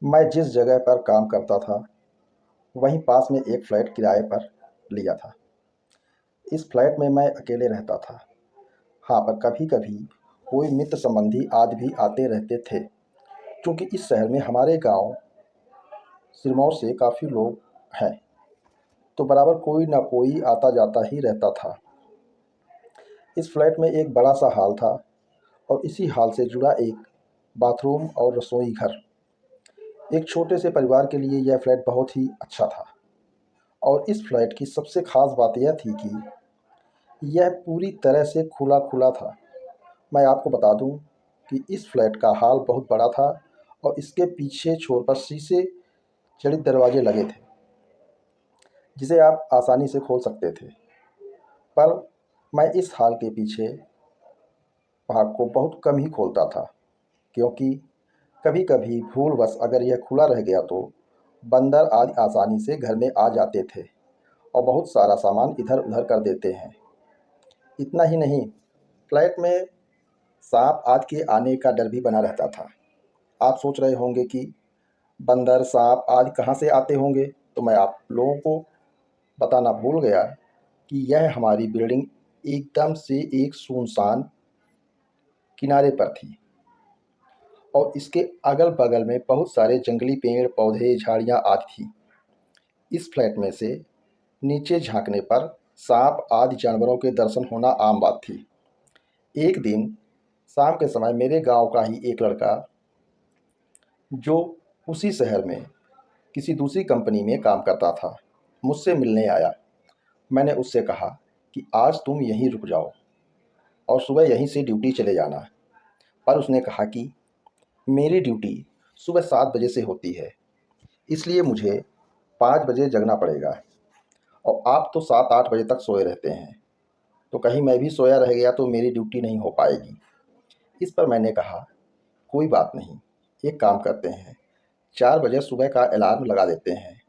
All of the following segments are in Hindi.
मैं जिस जगह पर काम करता था, वहीं पास में एक फ्लैट किराए पर लिया था। इस फ्लैट में मैं अकेले रहता था। हाँ, पर कभी-कभी कोई मित्र संबंधी आदि भी आते रहते थे, क्योंकि इस शहर में हमारे गाँव सिरमौर से काफ़ी लोग हैं, तो बराबर कोई न कोई आता-जाता ही रहता था। इस फ्लैट में एक बड़ा-सा हॉल था और इसी हॉल से जुड़ा एक बाथरूम और रसोई घर। एक छोटे से परिवार के लिए यह फ्लैट बहुत ही अच्छा था और इस फ्लैट की सबसे ख़ास बात यह थी कि यह पूरी तरह से खुला-खुला था। मैं आपको बता दूं कि इस फ्लैट का हॉल बहुत बड़ा था और इसके पीछे छोर पर शीशे जड़ित दरवाजे लगे थे, जिसे आप आसानी से खोल सकते थे। पर मैं इस हॉल के पीछे भाग को बहुत कम ही खोलता था, क्योंकि कभी-कभी भूलवश अगर यह खुला रह गया तो बंदर आदि आसानी से घर में आ जाते थे और बहुत सारा सामान इधर-उधर कर देते हैं। इतना ही नहीं, फ्लैट में सांप आदि के आने का डर भी बना रहता था। आप सोच रहे होंगे कि बंदर, सांप आदि कहाँ से आते होंगे? तो मैं आप लोगों को बताना भूल गया कि यह हमारी बिल्डिंग एकदम से एक सुनसान किनारे पर थी और इसके अगल-बगल में बहुत सारे जंगली पेड़-पौधे, झाड़ियाँ आदि थी। इस फ्लैट में से नीचे झाँकने पर सांप आदि जानवरों के दर्शन होना आम बात थी। एक दिन शाम के समय मेरे गाँव का ही एक लड़का, जो उसी शहर में किसी दूसरी कंपनी में काम करता था, मुझसे मिलने आया। मैंने उससे कहा कि आज तुम यहीं रुक जाओ और सुबह यहीं से ड्यूटी चले जाना। पर उसने कहा कि मेरी ड्यूटी सुबह 7 बजे से होती है, इसलिए मुझे 5 बजे जगना पड़ेगा और आप तो 7-8 बजे तक सोए रहते हैं, तो कहीं मैं भी सोया रह गया तो मेरी ड्यूटी नहीं हो पाएगी। इस पर मैंने कहा, कोई बात नहीं, एक काम करते हैं, 4 बजे सुबह का अलार्म लगा देते हैं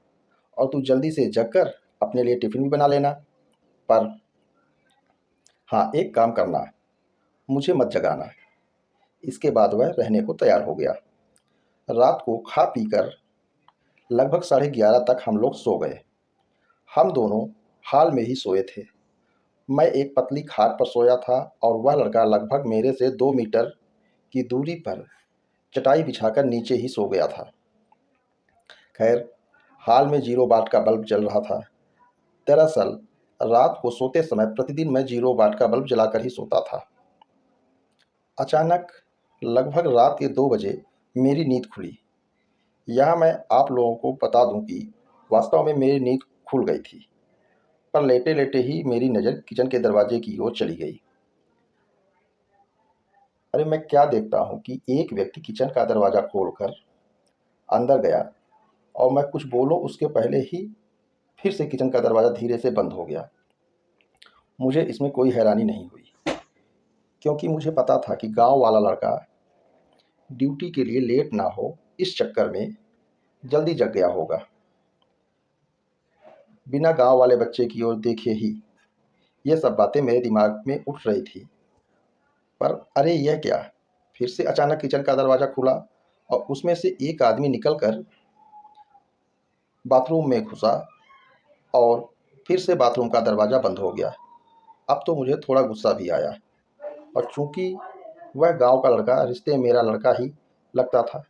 और तू जल्दी से जग कर अपने लिए टिफ़िन भी बना लेना। पर हाँ, एक काम करना, मुझे मत जगाना। इसके बाद वह रहने को तैयार हो गया। रात को खा पी कर लगभग साढ़े 11 तक हम लोग सो गए। हम दोनों हॉल में ही सोए थे। मैं एक पतली खाट पर सोया था और वह लड़का लगभग मेरे से 2 मीटर की दूरी पर चटाई बिछाकर नीचे ही सो गया था। खैर, हॉल में 0 वाट का बल्ब जल रहा था। दरअसल रात को सोते समय प्रतिदिन मैं 0 वाट का बल्ब जलाकर ही सोता था। अचानक लगभग रात के 2 बजे मेरी नींद खुली। यहाँ मैं आप लोगों को बता दूं कि वास्तव में मेरी नींद खुल गई थी, पर लेटे-लेटे ही मेरी नज़र किचन के दरवाजे की ओर चली गई। अरे, मैं क्या देखता हूँ कि एक व्यक्ति किचन का दरवाज़ा खोलकर अंदर गया और मैं कुछ बोलूँ उसके पहले ही फिर से किचन का दरवाज़ा धीरे से बंद हो गया। मुझे इसमें कोई हैरानी नहीं हुई, क्योंकि मुझे पता था कि गाँव वाला लड़का ड्यूटी के लिए लेट ना हो, इस चक्कर में जल्दी जग गया होगा। बिना गाँव वाले बच्चे की ओर देखे ही ये सब बातें मेरे दिमाग में उठ रही थी। पर अरे यह क्या! फिर से अचानक किचन का दरवाज़ा खुला और उसमें से एक आदमी निकलकर बाथरूम में घुसा और फिर से बाथरूम का दरवाज़ा बंद हो गया। अब तो मुझे थोड़ा गुस्सा भी आया और चूँकि वह गाँव का लड़का रिश्ते में मेरा लड़का ही लगता था,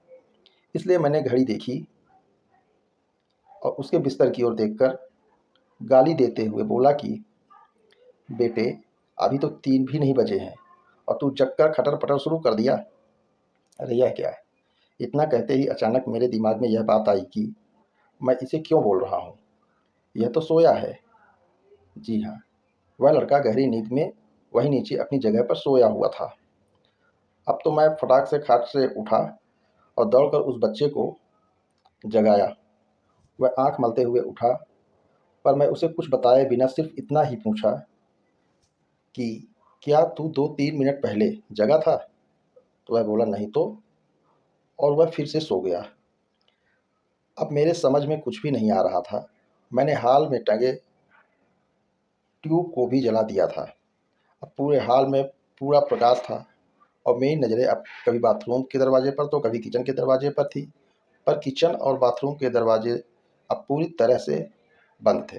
इसलिए मैंने घड़ी देखी और उसके बिस्तर की ओर देखकर गाली देते हुए बोला कि बेटे, अभी तो 3 भी नहीं बजे हैं और तू जगकर खटर-पटर शुरू कर दिया। अरे यह क्या है? इतना कहते ही अचानक मेरे दिमाग में यह बात आई कि मैं इसे क्यों बोल रहा हूँ? यह तो सोया है। जी हाँ, वह लड़का गहरी नींद में वहीं नीचे अपनी जगह पर सोया हुआ था। अब तो मैं फटाक से खाट से उठा और दौड़कर उस बच्चे को जगाया। वह आँख मलते हुए उठा, पर मैं उसे कुछ बताए बिना सिर्फ़ इतना ही पूछा कि क्या तू 2-3 मिनट पहले जगा था? तो वह बोला नहीं तो, और वह फिर से सो गया। अब मेरे समझ में कुछ भी नहीं आ रहा था। मैंने हॉल में टंगे ट्यूब को भी जला दिया था। अब पूरे हॉल में पूरा प्रकाश था और मेरी नज़रें अब कभी बाथरूम के दरवाजे पर तो कभी किचन के दरवाजे पर थी, पर किचन और बाथरूम के दरवाजे अब पूरी तरह से बंद थे।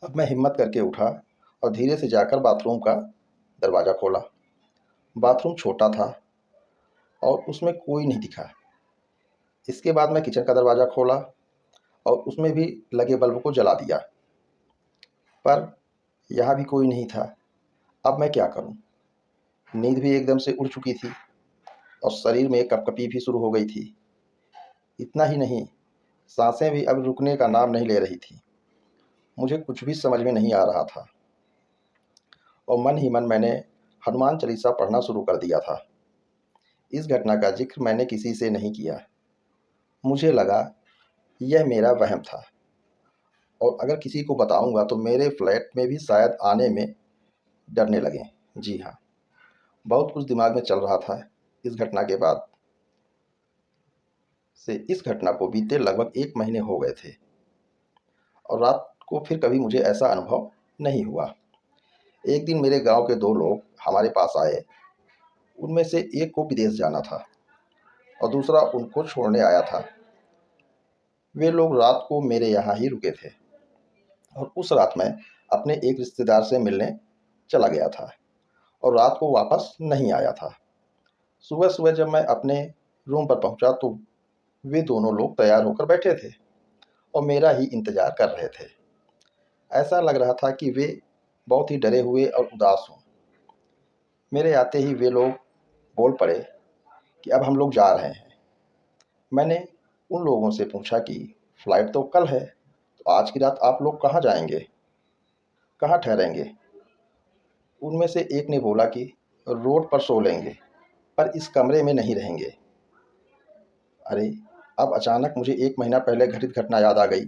अब मैं हिम्मत करके उठा और धीरे से जाकर बाथरूम का दरवाज़ा खोला। बाथरूम छोटा था और उसमें कोई नहीं दिखा। इसके बाद मैं किचन का दरवाज़ा खोला और उसमें भी लगे बल्ब को जला दिया, पर यहाँ भी कोई नहीं था। अब मैं क्या करूं? नींद भी एकदम से उड़ चुकी थी और शरीर में कपकपी भी शुरू हो गई थी। इतना ही नहीं, सांसें भी अब रुकने का नाम नहीं ले रही थी। मुझे कुछ भी समझ में नहीं आ रहा था और मन ही मन मैंने हनुमान चालीसा पढ़ना शुरू कर दिया था। इस घटना का जिक्र मैंने किसी से नहीं किया। मुझे लगा यह मेरा वहम था और अगर किसी को बताऊंगा तो मेरे फ्लैट में भी शायद आने में डरने लगें। जी हाँ, बहुत कुछ दिमाग में चल रहा था इस घटना के बाद से। इस घटना को बीते लगभग 1 महीने हो गए थे और रात को फिर कभी मुझे ऐसा अनुभव नहीं हुआ। एक दिन मेरे गांव के 2 लोग हमारे पास आए। उनमें से एक को विदेश जाना था और दूसरा उनको छोड़ने आया था। वे लोग रात को मेरे यहाँ ही रुके थे और उस रात मैं अपने एक रिश्तेदार से मिलने चला गया था और रात को वापस नहीं आया था। सुबह सुबह जब मैं अपने रूम पर पहुंचा तो वे दोनों लोग तैयार होकर बैठे थे और मेरा ही इंतजार कर रहे थे। ऐसा लग रहा था कि वे बहुत ही डरे हुए और उदास हों। मेरे आते ही वे लोग बोल पड़े कि अब हम लोग जा रहे हैं। मैंने उन लोगों से पूछा कि फ़्लाइट तो कल है, तो आज की रात आप लोग कहाँ जाएंगे, कहाँ ठहरेंगे? उनमें से एक ने बोला कि रोड पर सो लेंगे, पर इस कमरे में नहीं रहेंगे। अरे! अब अचानक मुझे 1 महीना पहले घटित घटना याद आ गई।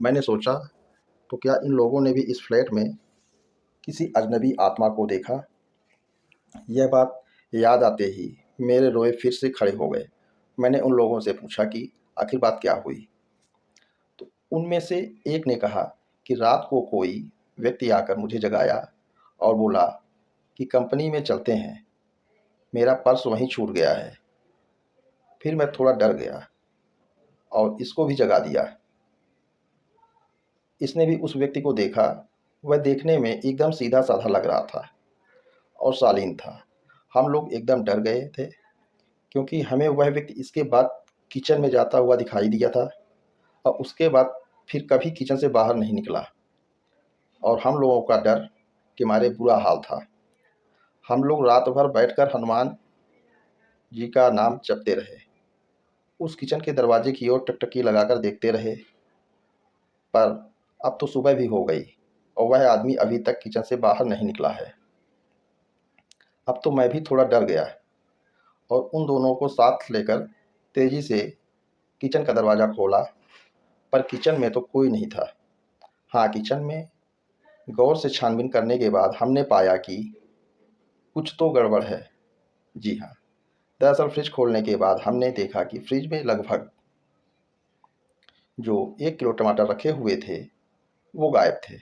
मैंने सोचा, तो क्या इन लोगों ने भी इस फ्लैट में किसी अजनबी आत्मा को देखा? यह बात याद आते ही मेरे रोए फिर से खड़े हो गए। मैंने उन लोगों से पूछा कि आखिर बात क्या हुई? तो उनमें से एक ने कहा कि रात को कोई व्यक्ति आकर मुझे जगाया और बोला कि कंपनी में चलते हैं, मेरा पर्स वहीं छूट गया है। फिर मैं थोड़ा डर गया और इसको भी जगा दिया। इसने भी उस व्यक्ति को देखा। वह देखने में एकदम सीधा-साधा लग रहा था और शालीन था। हम लोग एकदम डर गए थे क्योंकि हमें वह व्यक्ति इसके बाद किचन में जाता हुआ दिखाई दिया था और उसके बाद फिर कभी किचन से बाहर नहीं निकला और हम लोगों का डर के मारे बुरा हाल था। हम लोग रात भर बैठकर हनुमान जी का नाम जपते रहे। उस किचन के दरवाजे की ओर टकटकी लगाकर देखते रहे, पर अब तो सुबह भी हो गई और वह आदमी अभी तक किचन से बाहर नहीं निकला है। अब तो मैं भी थोड़ा डर गया और उन दोनों को साथ लेकर तेज़ी से किचन का दरवाज़ा खोला, पर किचन में तो कोई नहीं था। हाँ, किचन में गौर से छानबीन करने के बाद हमने पाया कि कुछ तो गड़बड़ है। जी हाँ, दरअसल फ्रिज खोलने के बाद हमने देखा कि फ्रिज में लगभग जो 1 किलो टमाटर रखे हुए थे, वो गायब थे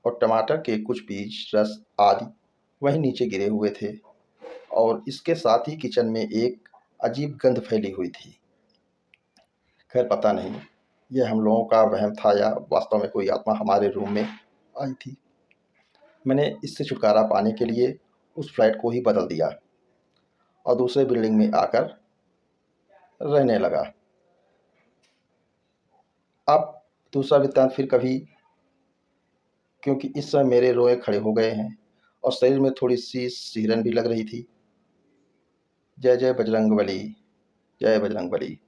और टमाटर के कुछ बीज, रस आदि वहीं नीचे गिरे हुए थे और इसके साथ ही किचन में एक अजीब गंध फैली हुई थी। खैर पता नहीं, यह हम लोगों का वहम था या वास्तव में कोई आत्मा हमारे रूम में आई थी। मैंने इससे छुटकारा पाने के लिए उस फ्लैट को ही बदल दिया और दूसरे बिल्डिंग में आकर रहने लगा। अब दूसरा वृत्तांत फिर कभी, क्योंकि इस समय मेरे रोए खड़े हो गए हैं और शरीर में थोड़ी-सी सिहरन भी लग रही थी। जय जय बजरंगबली, जय बजरंगबली।